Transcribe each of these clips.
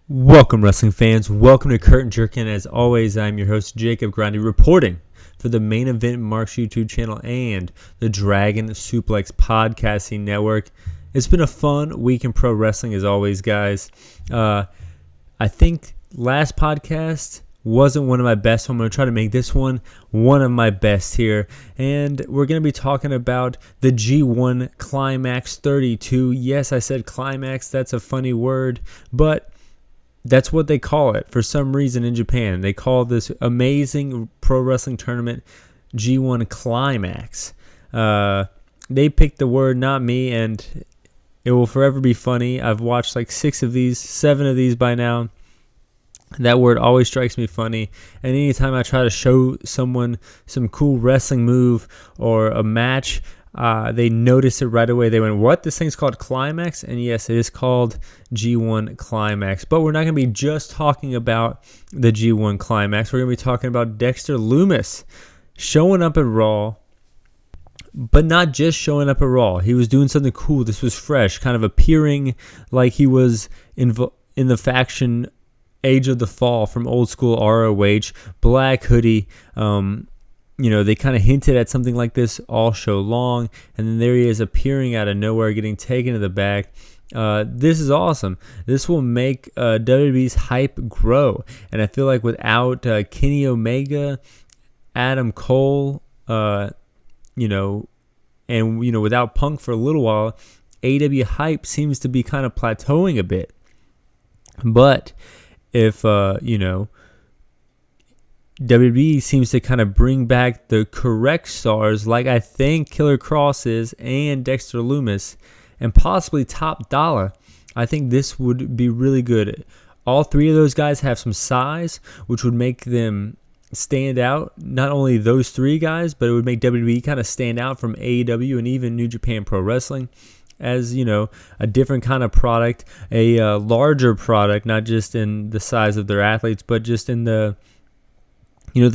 Welcome, wrestling fans. Welcome to Curtain Jerkin. As always, I'm your host, Jacob Grondy, reporting for the Main Event Marks YouTube channel and the Dragon Suplex Podcasting Network. It's been a fun week in pro wrestling, as always, guys. I think last podcast wasn't one of my best, so I'm going to try to make this one of my best here. And we're going to be talking about the G1 Climax 32. Yes, I said climax. That's a funny word, but that's what they call it for some reason in Japan. They call this amazing pro wrestling tournament G1 Climax. They picked the word, not me, and it will forever be funny. I've watched like 7 of these by now. That word always strikes me funny. And anytime I try to show someone some cool wrestling move or a match, they notice it right away. They went, what? This thing's called Climax? And yes, it is called G1 Climax. But we're not going to be just talking about the G1 Climax. We're going to be talking about Dexter Lumis showing up at Raw, but not just showing up at Raw. He was doing something cool. This was fresh, kind of appearing like he was in the faction Age of the Fall from old school ROH, black hoodie. They kind of hinted at something like this all show long, and then there he is appearing out of nowhere, getting taken to the back. This is awesome. This will make WWE's hype grow, and I feel like without Kenny Omega, Adam Cole, and without Punk for a little while, AEW hype seems to be kind of plateauing a bit. But if WWE seems to kind of bring back the correct stars, like I think Killer Kross is and Dexter Lumis, and possibly Top Dollar, I think this would be really good. All three of those guys have some size, which would make them stand out. Not only those three guys, but it would make WWE kind of stand out from AEW and even New Japan Pro Wrestling as, a different kind of product, a larger product, not just in the size of their athletes, but just in the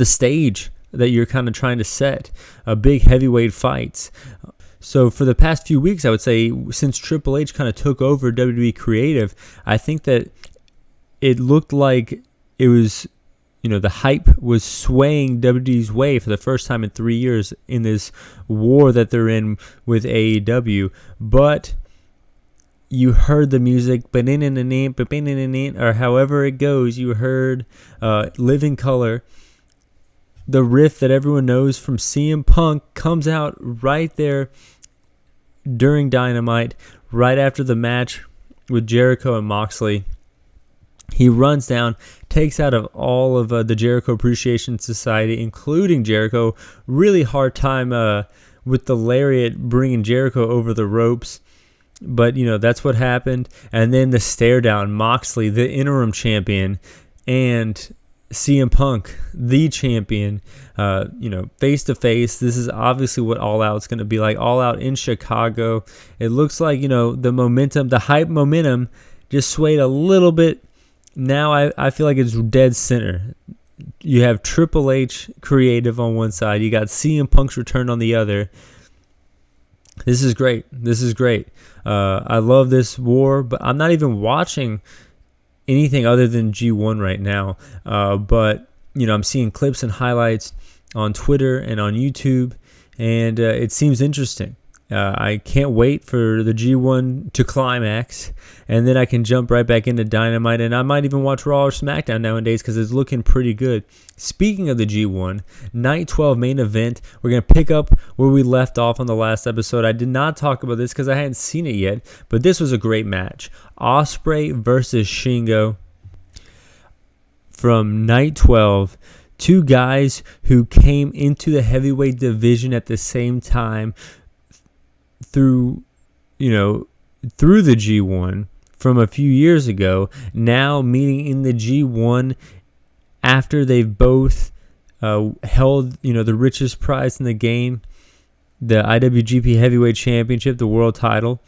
stage that you're kind of trying to set, big heavyweight fights. So for the past few weeks, I would say, since Triple H kind of took over WWE Creative, I think that it looked like it was, the hype was swaying WWE's way for the first time in 3 years in this war that they're in with AEW. But you heard the music, or however it goes, you heard Living Color. The riff that everyone knows from CM Punk comes out right there during Dynamite, right after the match with Jericho and Moxley. He runs down, takes out of all of the Jericho Appreciation Society, including Jericho. Really hard time with the lariat bringing Jericho over the ropes. But, that's what happened. And then the stare down, Moxley, the interim champion, and CM Punk, the champion, face to face. This is obviously what All Out's going to be like. All Out in Chicago. It looks like, the momentum, the hype momentum just swayed a little bit. Now I feel like it's dead center. You have Triple H creative on one side. You got CM Punk's return on the other. This is great. I love this war, but I'm not even watching anything other than G1 right now. But, I'm seeing clips and highlights on Twitter and on YouTube, and it seems interesting. I can't wait for the G1 to climax, and then I can jump right back into Dynamite, and I might even watch Raw or SmackDown nowadays because it's looking pretty good. Speaking of the G1, Night 12 main event, we're going to pick up where we left off on the last episode. I did not talk about this because I hadn't seen it yet, but this was a great match. Ospreay versus Shingo from Night 12. Two guys who came into the heavyweight division at the same time through the G1 from a few years ago, now meeting in the G1 after they've both held, the richest prize in the game, the IWGP Heavyweight Championship, the world title.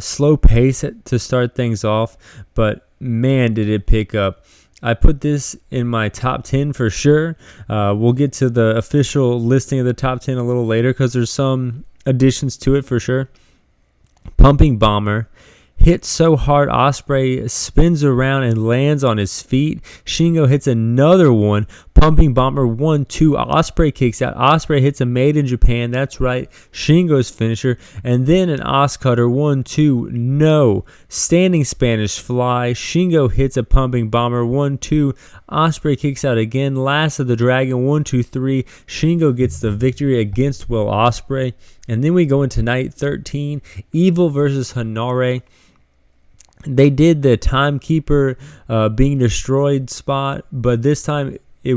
Slow pace to start things off, but man, did it pick up. I put this in my top 10 for sure. We'll get to the official listing of the top 10 a little later because there's some additions to it for sure. Pumping Bomber hits so hard Ospreay spins around and lands on his feet. Shingo hits another one. Pumping bomber 1-2. Ospreay kicks out. Ospreay hits a Made in Japan. That's right. Shingo's finisher. And then an Os cutter 1-2. No. Standing Spanish fly. Shingo hits a pumping bomber 1-2. Ospreay kicks out again. Last of the Dragon 1-2-3. Shingo gets the victory against Will Ospreay. And then we go into night 13. Evil versus Hanare. They did the timekeeper being destroyed spot, but this time he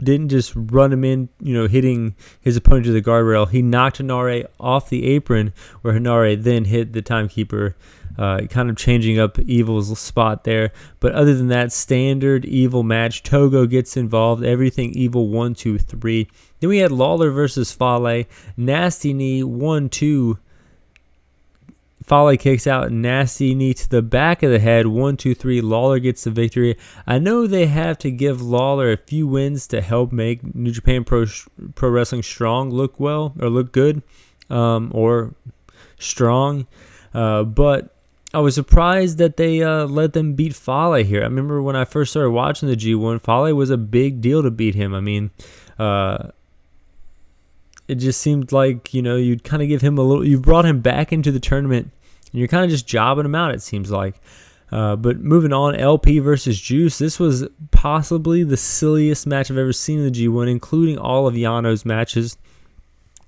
didn't just run him in, hitting his opponent to the guardrail. He knocked Hanare off the apron, where Hanare then hit the timekeeper, kind of changing up Evil's spot there. But other than that, standard Evil match. Togo gets involved. Everything Evil 1, 2, 3. Then we had Lawler versus Fale. Nasty knee 1-2. Fale kicks out, nasty knee to the back of the head, 1-2-3. Lawler gets the victory. I know they have to give Lawler a few wins to help make New Japan Pro Wrestling strong look good, or strong. But I was surprised that they let them beat Fale here. I remember when I first started watching the G1, Fale was a big deal to beat him. I mean, it just seemed like, you'd kind of give him you brought him back into the tournament, and you're kind of just jobbing him out, it seems like. But moving on, LP versus Juice. This was possibly the silliest match I've ever seen in the G1, including all of Yano's matches.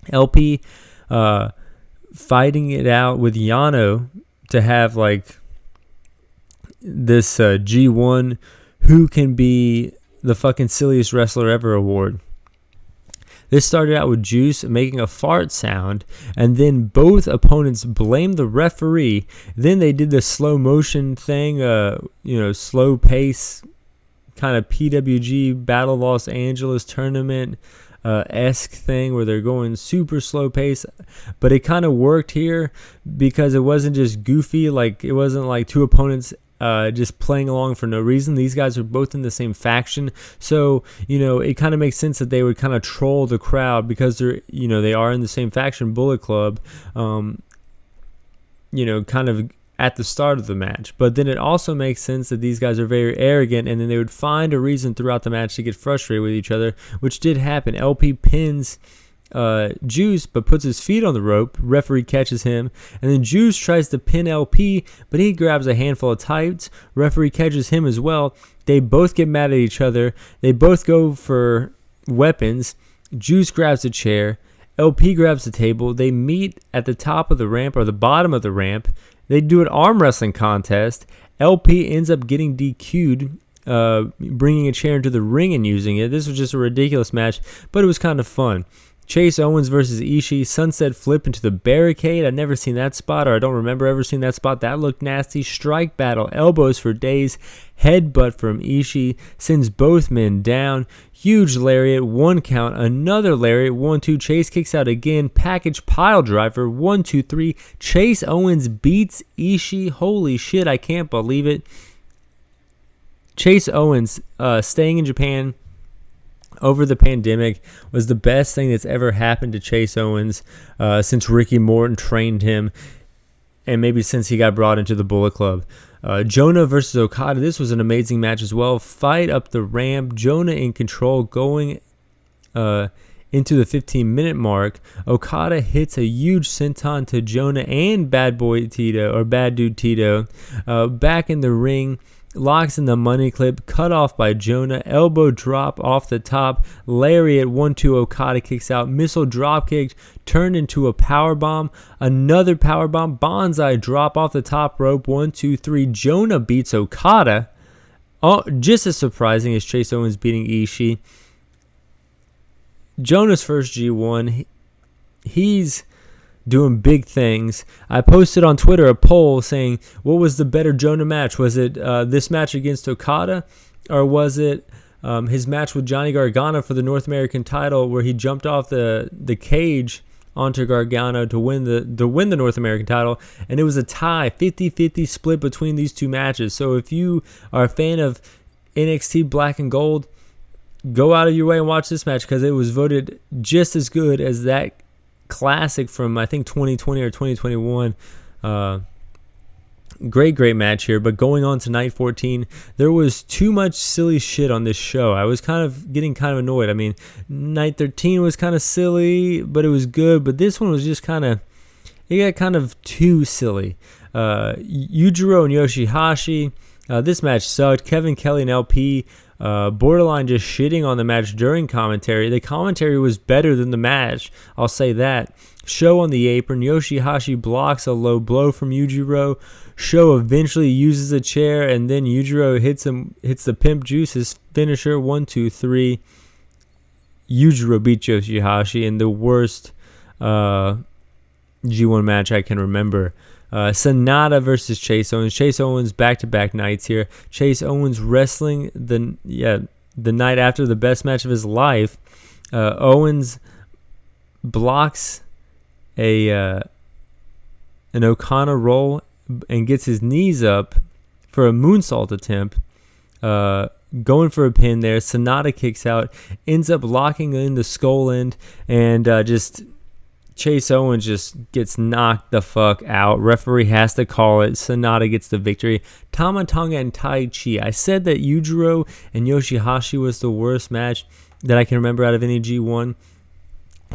LP fighting it out with Yano to have, this G1 who can be the fucking silliest wrestler ever award. This started out with Juice making a fart sound, and then both opponents blamed the referee. Then they did the slow motion thing, slow pace, kind of PWG Battle Los Angeles tournament esque thing where they're going super slow pace. But it kind of worked here because it wasn't just goofy, it wasn't like two opponents just playing along for no reason. These guys are both in the same faction, so it kind of makes sense that they would kind of troll the crowd because they are in the same faction, Bullet Club, kind of at the start of the match. But then it also makes sense that these guys are very arrogant, and then they would find a reason throughout the match to get frustrated with each other, which did happen. LP pins Juice, but puts his feet on the rope. Referee catches him, and then Juice tries to pin LP, but he grabs a handful of tights. Referee catches him as well. They both get mad at each other. They both go for weapons. Juice grabs a chair. LP grabs the table. They meet at the top of the ramp or the bottom of the ramp. They do an arm wrestling contest. LP ends up getting DQ'd, bringing a chair into the ring and using it. This was just a ridiculous match, but it was kind of fun. Chase Owens versus Ishii, sunset flip into the barricade. I've never seen that spot, or I don't remember ever seeing that spot. That looked nasty. Strike battle, elbows for days. Headbutt from Ishii sends both men down. Huge lariat, 1 count. Another lariat, 1-2. Chase kicks out again. Package pile driver, 1-2-3. Chase Owens beats Ishii. Holy shit, I can't believe it. Chase Owens, staying in Japan over the pandemic, was the best thing that's ever happened to Chase Owens since Ricky Morton trained him, and maybe since he got brought into the Bullet Club. Jonah versus Okada. This was an amazing match as well. Fight up the ramp. Jonah in control going into the 15-minute mark. Okada hits a huge senton to Jonah and Bad Dude Tito. Back in the ring. Locks in the money clip, cut off by Jonah, elbow drop off the top, lariat 1-2. Okada kicks out, missile drop kick turned into a power bomb, another power bomb, bonsai drop off the top rope, 1-2-3. Jonah beats Okada. Oh, just as surprising as Chase Owens beating Ishii. Jonah's first G1, he's doing big things. I posted on Twitter a poll saying, what was the better Jonah match? Was it this match against Okada, or was it his match with Johnny Gargano for the North American title, where he jumped off the cage onto Gargano to win the North American title? And it was a tie, 50-50 split between these two matches. So if you are a fan of NXT Black and Gold, go out of your way and watch this match, because it was voted just as good as that classic from, I think, 2020 or 2021. Great match here. But going on to night 14, there was too much silly shit on this show. I was getting kind of annoyed. I mean, night 13 was kind of silly, but it was good. But this one was just it got kind of too silly. Eugero and Yoshihashi. This match sucked. Kevin Kelly and LP borderline just shitting on the match during commentary. The commentary was better than the match, I'll say that. Show on the apron. Yoshihashi blocks a low blow from Eugero. Show eventually uses a chair, and then Eugero hits the Pimp Juice, his finisher. 1, 2, 3. Eugero beats Yoshihashi in the worst G1 match I can remember. Sanada versus Chase Owens. Chase Owens back-to-back nights here. Chase Owens wrestling the night after the best match of his life. Owens blocks an Okada roll and gets his knees up for a moonsault attempt. Going for a pin there. Sanada kicks out, ends up locking in the skull end, and Chase Owens just gets knocked the fuck out. Referee has to call it. Sanada gets the victory. Tama, Tonga, and Tai Chi. I said that Eugero and Yoshihashi was the worst match that I can remember out of any G1.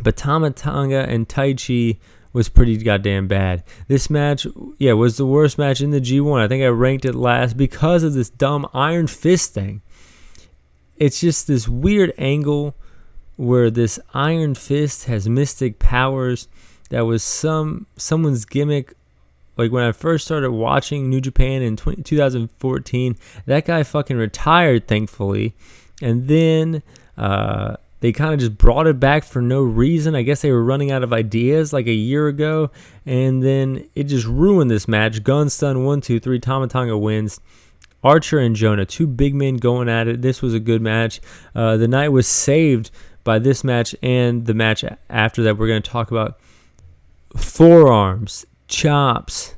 But Tama, Tonga, and Tai Chi was pretty goddamn bad. This match, was the worst match in the G1. I think I ranked it last because of this dumb Iron Fist thing. It's just this weird angle where this Iron Fist has mystic powers. That was someone's gimmick. Like when I first started watching New Japan in 2014, that guy fucking retired, thankfully. And then they kind of just brought it back for no reason. I guess they were running out of ideas like a year ago. And then it just ruined this match. Gun stun, 1, 2, 3. Tama Tonga wins. Archer and Jonah, two big men going at it. This was a good match. The night was saved by this match and the match after that. We're going to talk about forearms, chops,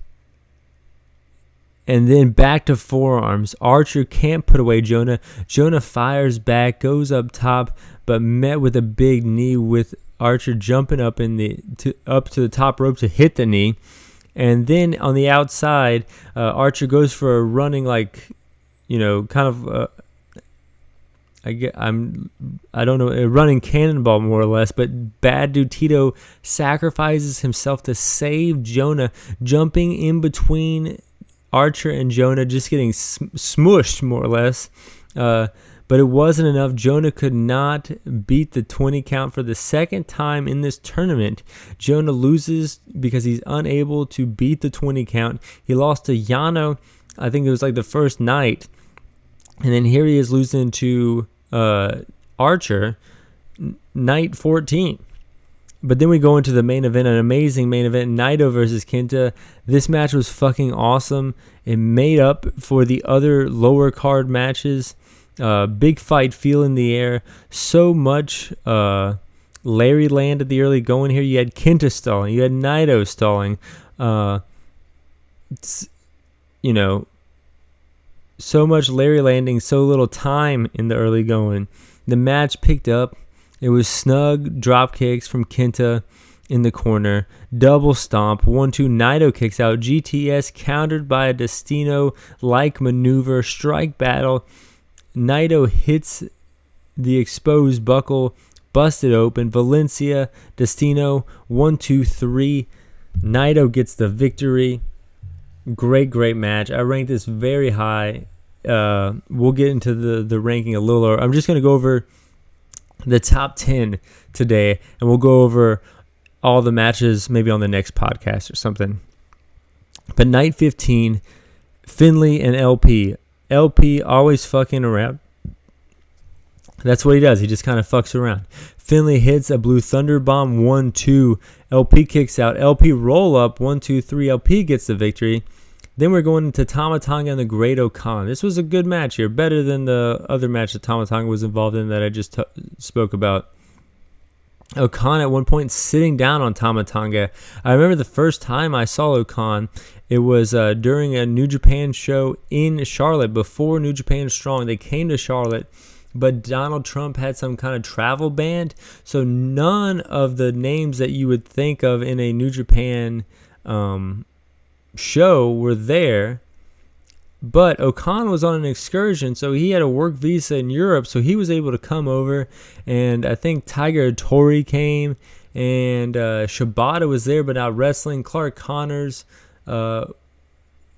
and then back to forearms. Archer can't put away Jonah. Jonah fires back, goes up top, but met with a big knee, with Archer jumping up up to the top rope to hit the knee. And then on the outside, Archer goes for a running, I don't know, a running cannonball more or less, but Bad Dude Tito sacrifices himself to save Jonah, jumping in between Archer and Jonah, just getting smushed more or less. But it wasn't enough. Jonah could not beat the 20 count for the second time in this tournament. Jonah loses because he's unable to beat the 20 count. He lost to Yano, I think it was like the first night. And then here he is losing to Archer, night 14. But then we go into the main event, an amazing main event, Naido versus Kinta. This match was fucking awesome. It made up for the other lower card matches. Big fight, feel in the air. So much Larry land at the early going here. You had Kinta stalling. You had Naido stalling. So much Larry landing, so little time in the early going. The match picked up. It was snug drop kicks from Kinta in the corner. Double stomp. 1-2. Naido kicks out. GTS countered by a Destino-like maneuver. Strike battle. Naido hits the exposed buckle. Busted open. Valencia. Destino. 1, 2, 3. Naido gets the victory. Great match. I ranked this very high. We'll get into the ranking a little lower. I'm just going to go over the top 10 today, and we'll go over all the matches maybe on the next podcast or something. But night 15, Finlay and LP. LP always fucking around. That's what he does. He just kind of fucks around. Finlay hits a blue thunder bomb, 1-2. LP kicks out. LP roll up, 1, 2, 3. LP gets the victory. Then we're going into Tama Tonga and the Great Okada. This was a good match here, better than the other match that Tama Tonga was involved in that I just spoke about. Okada at one point sitting down on Tama Tonga. I remember the first time I saw Okada, it was during a New Japan show in Charlotte, before New Japan Strong. They came to Charlotte, but Donald Trump had some kind of travel ban, so none of the names that you would think of in a New Japan show were there, but Okada was on an excursion, so he had a work visa in Europe, so he was able to come over, and I think Tiger Tori came, and Shibata was there but not wrestling. Clark Connors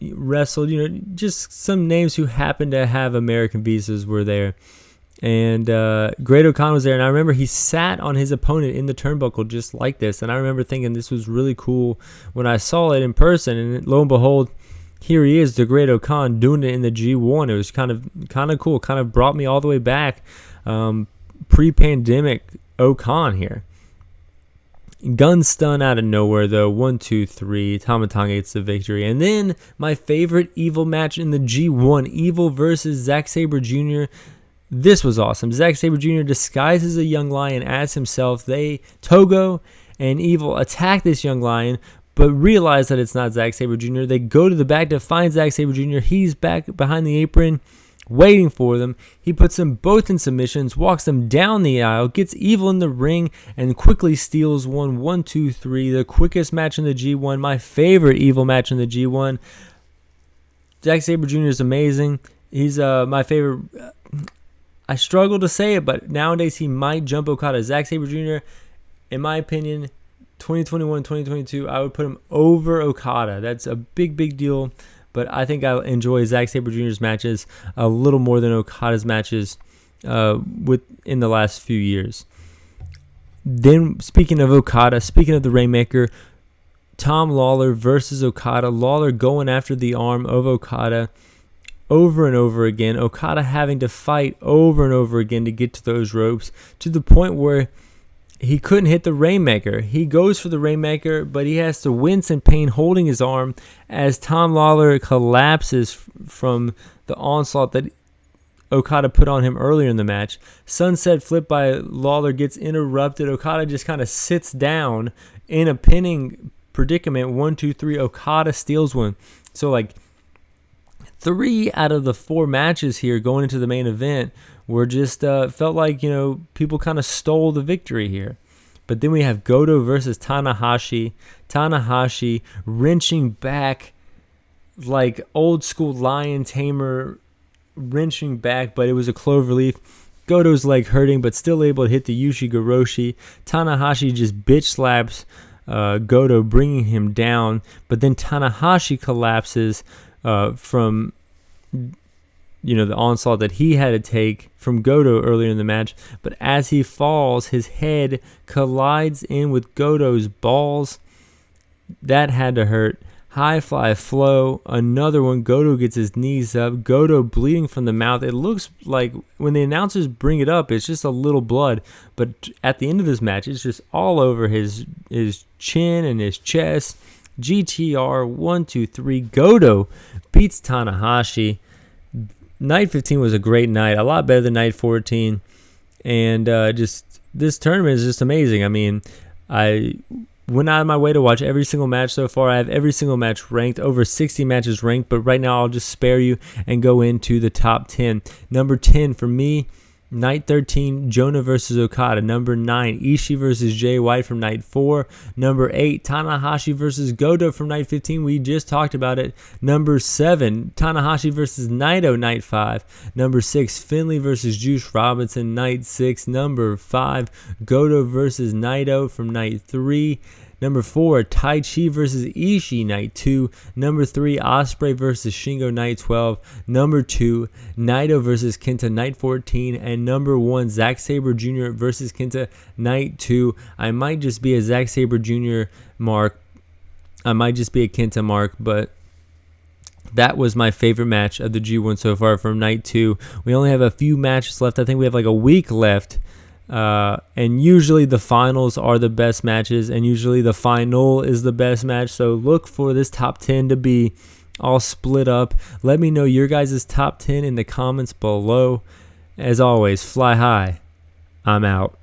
wrestled, just some names who happened to have American visas were there. And Great O'Connor was there, and I remember he sat on his opponent in the turnbuckle just like this, and I remember thinking this was really cool when I saw it in person, and lo and behold, here he is, the Great O'Con, doing it in the G1. It was kind of cool, kind of brought me all the way back, pre-pandemic O'Con here. Gun stun out of nowhere, though. 1, 2, 3. Tonga gets the victory. And then my favorite Evil match in the G1. Evil versus Zack Sabre Jr. This was awesome. Zack Sabre Jr. disguises a young lion as himself. Togo and Evil attack this young lion, but realize that it's not Zack Sabre Jr. They go to the back to find Zack Sabre Jr. He's back behind the apron, waiting for them. He puts them both in submissions, walks them down the aisle, gets Evil in the ring, and quickly steals 1, 2, 3. The quickest match in the G1. My favorite Evil match in the G1. Zack Sabre Jr. is amazing. He's my favorite. I struggle to say it, but nowadays he might jump Okada. Zack Sabre Jr., in my opinion, 2021, 2022, I would put him over Okada. That's a big deal. But I think I enjoy Zack Sabre Jr.'s matches a little more than Okada's matches in the last few years. Then, speaking of Okada, speaking of the Rainmaker, Tom Lawler versus Okada. Lawler going after the arm of Okada over and over again. Okada having to fight over and over again to get to those ropes, to the point where he couldn't hit the Rainmaker. He goes for the Rainmaker, but he has to wince in pain holding his arm as Tom Lawler collapses from the onslaught that Okada put on him earlier in the match. Sunset flip by Lawler gets interrupted. Okada just kind of sits down in a pinning predicament. 1, 2, 3. Okada steals one. So 3 out of the 4 matches here going into the main event were just felt like, people kind of stole the victory here. But then we have Goto versus Tana Hoshi. Tana Hoshi wrenching back like old school lion tamer, wrenching back, but it was a cloverleaf. Goto's leg hurting, but still able to hit the Ushigoroshi. Tanahashi just bitch slaps Goto, bringing him down. But then Tanahashi collapses from the onslaught that he had to take from Goto earlier in the match. But as he falls, his head collides in with Goto's balls. That had to hurt. High fly flow, another one. Goto gets his knees up. Goto bleeding from the mouth. It looks like when the announcers bring it up, it's just a little blood. But at the end of this match, it's just all over his chin and his chest. GTR 1, 2, 3. Goto beats Tanahashi. Night 15 was a great night, a lot better than night 14, and just this tournament is just amazing. I mean, I went out of my way to watch every single match so far. I have every single match ranked, over 60 matches ranked, but right now I'll just spare you and go into the top 10. Number 10 for me, night 13, Jonah versus Okada. Number 9, Ishii versus Jay White from night 4. Number 8, Tanahashi versus Goto from night 15. We just talked about it. Number 7, Tanahashi versus Naido, night 5. Number 6, Finlay versus Juice Robinson, night 6. Number 5, Goto versus Naido from night 3. Number 4, Tai Chi versus Ishii, night 2. Number 3, Ospreay versus Shingo, night 12. Number 2, Naido versus Kinta, night 14. And number 1, Zack Sabre Jr. versus Kinta, night 2. I might just be a Zack Sabre Jr. mark. I might just be a Kinta mark, but that was my favorite match of the G1 so far from night 2. We only have a few matches left. I think we have like a week left. And usually the finals are the best matches, and usually the final is the best match. So look for this top 10 to be all split up. Let me know your guys' top 10 in the comments below. As always, fly high. I'm out.